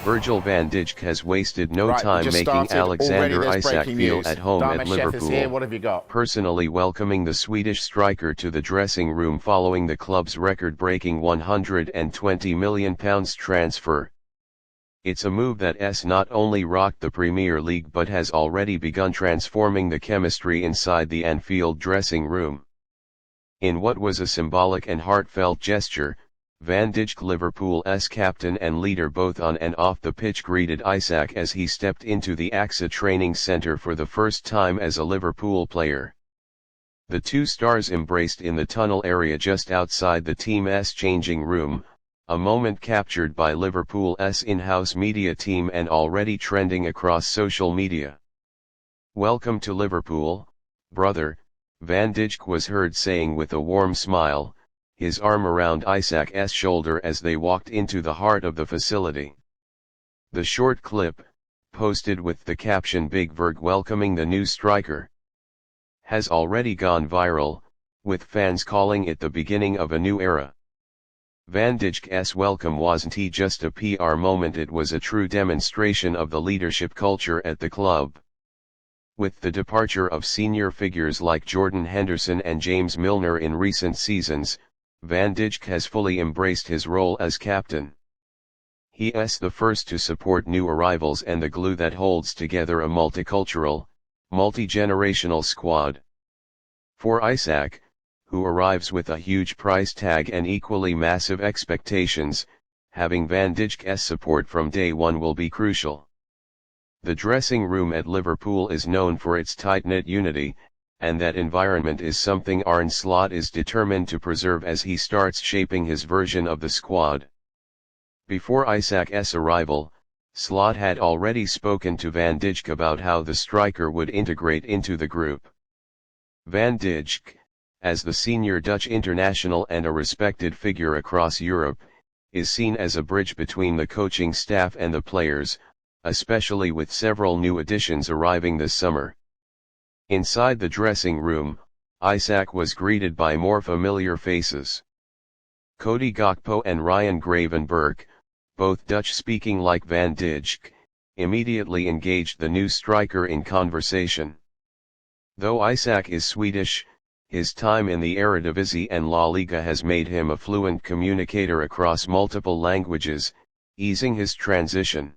Virgil van Dijk has wasted no time just making started. Alexander Already Isak feel news. at home Dharmesh at Chef is here. Liverpool, What have you got? personally welcoming the Swedish striker to the dressing room following the club's record-breaking £120 million transfer. It's a move that's not only rocked the Premier League but has already begun transforming the chemistry inside the Anfield dressing room. In what was a symbolic and heartfelt gesture, Van Dijk, Liverpool's captain and leader both on and off the pitch, greeted Isak as he stepped into the AXA Training Centre for the first time as a Liverpool player. The two stars embraced in the tunnel area just outside the team's changing room, a moment captured by Liverpool's in-house media team and already trending across social media. "Welcome to Liverpool, brother," Van Dijk was heard saying with a warm smile, his arm around Isak's shoulder as they walked into the heart of the facility. The short clip, posted with the caption "Big Virg welcoming the new striker," has already gone viral, with fans calling it the beginning of a new era. Van Dijk's welcome wasn't just a PR moment, it was a true demonstration of the leadership culture at the club. With the departure of senior figures like Jordan Henderson and James Milner in recent seasons, Van Dijk has fully embraced his role as captain. He is the first to support new arrivals and the glue that holds together a multicultural, multi-generational squad. For Isak, who arrives with a huge price tag and equally massive expectations, having Van Dijk's support from day one will be crucial. The dressing room at Liverpool is known for its tight-knit unity, and that environment is something Arne Slot is determined to preserve as he starts shaping his version of the squad. Before Isak's arrival, Slot had already spoken to Van Dijk about how the striker would integrate into the group. Van Dijk, as the senior Dutch international and a respected figure across Europe, is seen as a bridge between the coaching staff and the players, especially with several new additions arriving this summer. Inside the dressing room, Isak was greeted by more familiar faces. Cody Gakpo and Ryan Gravenberch, both Dutch-speaking like Van Dijk, immediately engaged the new striker in conversation. Though Isak is Swedish, his time in the Eredivisie and La Liga has made him a fluent communicator across multiple languages, easing his transition.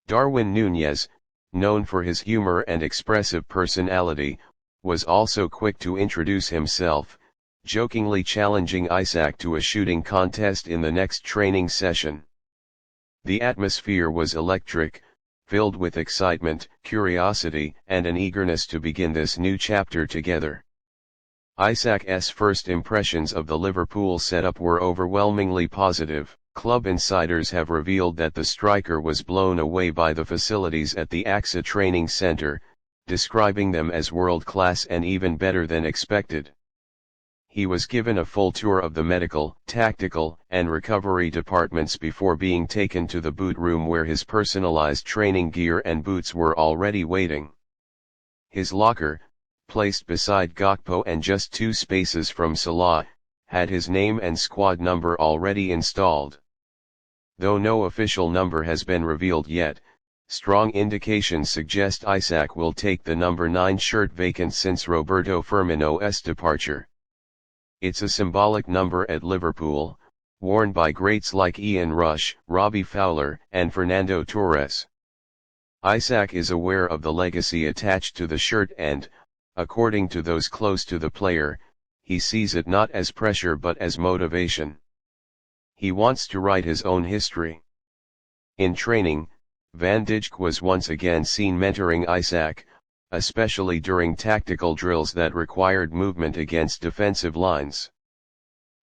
Darwin Núñez, known for his humor and expressive personality, was also quick to introduce himself, jokingly challenging Isak to a shooting contest in the next training session. The atmosphere was electric, filled with excitement, curiosity, and an eagerness to begin this new chapter together. Isak's first impressions of the Liverpool setup were overwhelmingly positive. Club insiders have revealed that the striker was blown away by the facilities at the AXA Training Centre, describing them as world-class and even better than expected. He was given a full tour of the medical, tactical, and recovery departments before being taken to the boot room where his personalized training gear and boots were already waiting. His locker, placed beside Gakpo and just 2 spaces from Salah, had his name and squad number already installed. Though no official number has been revealed yet, strong indications suggest Isak will take the number 9 shirt vacant since Roberto Firmino's departure. It's a symbolic number at Liverpool, worn by greats like Ian Rush, Robbie Fowler, and Fernando Torres. Isak is aware of the legacy attached to the shirt and, according to those close to the player, he sees it not as pressure but as motivation. He wants to write his own history. In training, Van Dijk was once again seen mentoring Isak, especially during tactical drills that required movement against defensive lines.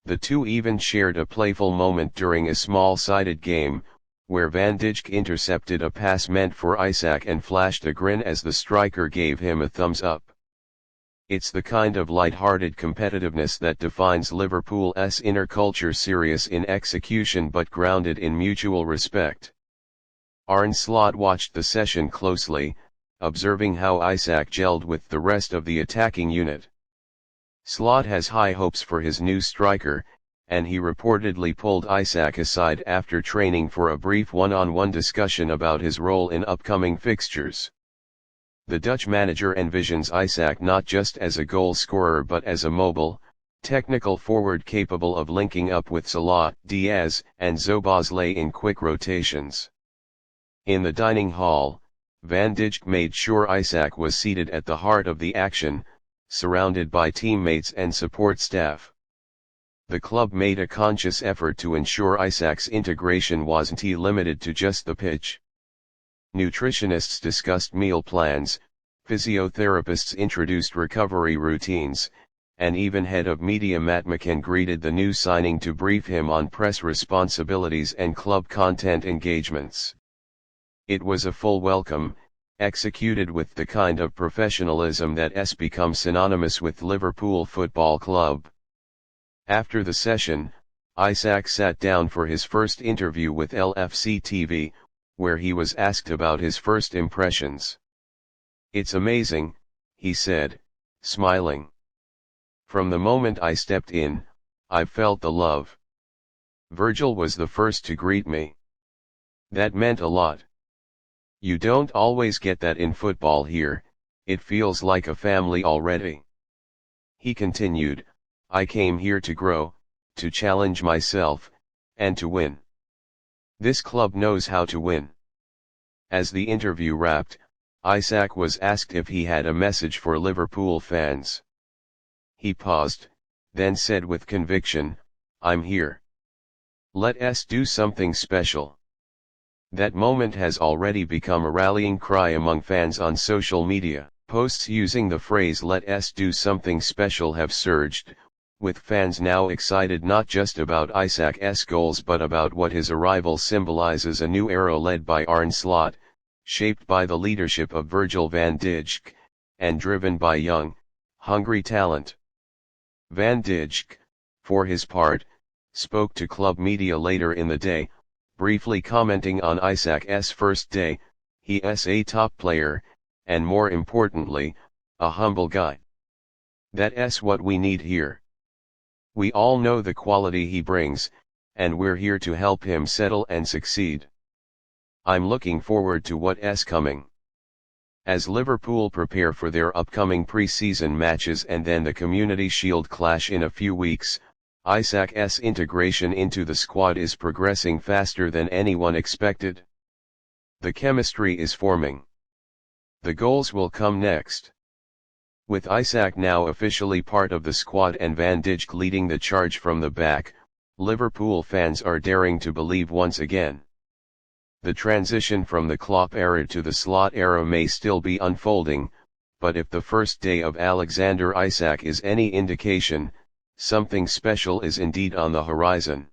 The two even shared a playful moment during a small-sided game, where Van Dijk intercepted a pass meant for Isak and flashed a grin as the striker gave him a thumbs up. It's the kind of light-hearted competitiveness that defines Liverpool's inner culture, serious in execution but grounded in mutual respect. Arne Slot watched the session closely, observing how Isak gelled with the rest of the attacking unit. Slot has high hopes for his new striker, and he reportedly pulled Isak aside after training for a brief one-on-one discussion about his role in upcoming fixtures. The Dutch manager envisions Isak not just as a goal scorer but as a mobile, technical forward capable of linking up with Salah, Diaz, and Szoboszlai in quick rotations. In the dining hall, Van Dijk made sure Isak was seated at the heart of the action, surrounded by teammates and support staff. The club made a conscious effort to ensure Isak's integration wasn't limited to just the pitch. Nutritionists discussed meal plans, physiotherapists introduced recovery routines, and even head of media Matt McCann greeted the new signing to brief him on press responsibilities and club content engagements. It was a full welcome, executed with the kind of professionalism that has become synonymous with Liverpool Football Club. After the session, Isak sat down for his first interview with LFC TV, where he was asked about his first impressions. "It's amazing," he said, smiling. "From the moment I stepped in, I felt the love. Virgil was the first to greet me. That meant a lot. You don't always get that in football here, it feels like a family already." He continued, "I came here to grow, to challenge myself, and to win. This club knows how to win." As the interview wrapped, Isak was asked if he had a message for Liverpool fans. He paused, then said with conviction, "I'm here. Let's do something special." That moment has already become a rallying cry among fans on social media. Posts using the phrase "let's do something special" have surged, with fans now excited not just about Isak's goals but about what his arrival symbolizes: a new era led by Arne Slot, shaped by the leadership of Virgil van Dijk, and driven by young, hungry talent. Van Dijk, for his part, spoke to club media later in the day, briefly commenting on Isak's first day: "He's a top player, and more importantly, a humble guy. That's what we need here. We all know the quality he brings, and we're here to help him settle and succeed. I'm looking forward to what's coming." As Liverpool prepare for their upcoming pre-season matches and then the Community Shield clash in a few weeks, Isak's integration into the squad is progressing faster than anyone expected. The chemistry is forming. The goals will come next. With Isak now officially part of the squad and Van Dijk leading the charge from the back, Liverpool fans are daring to believe once again. The transition from the Klopp era to the Slot era may still be unfolding, but if the first day of Alexander Isak is any indication, something special is indeed on the horizon.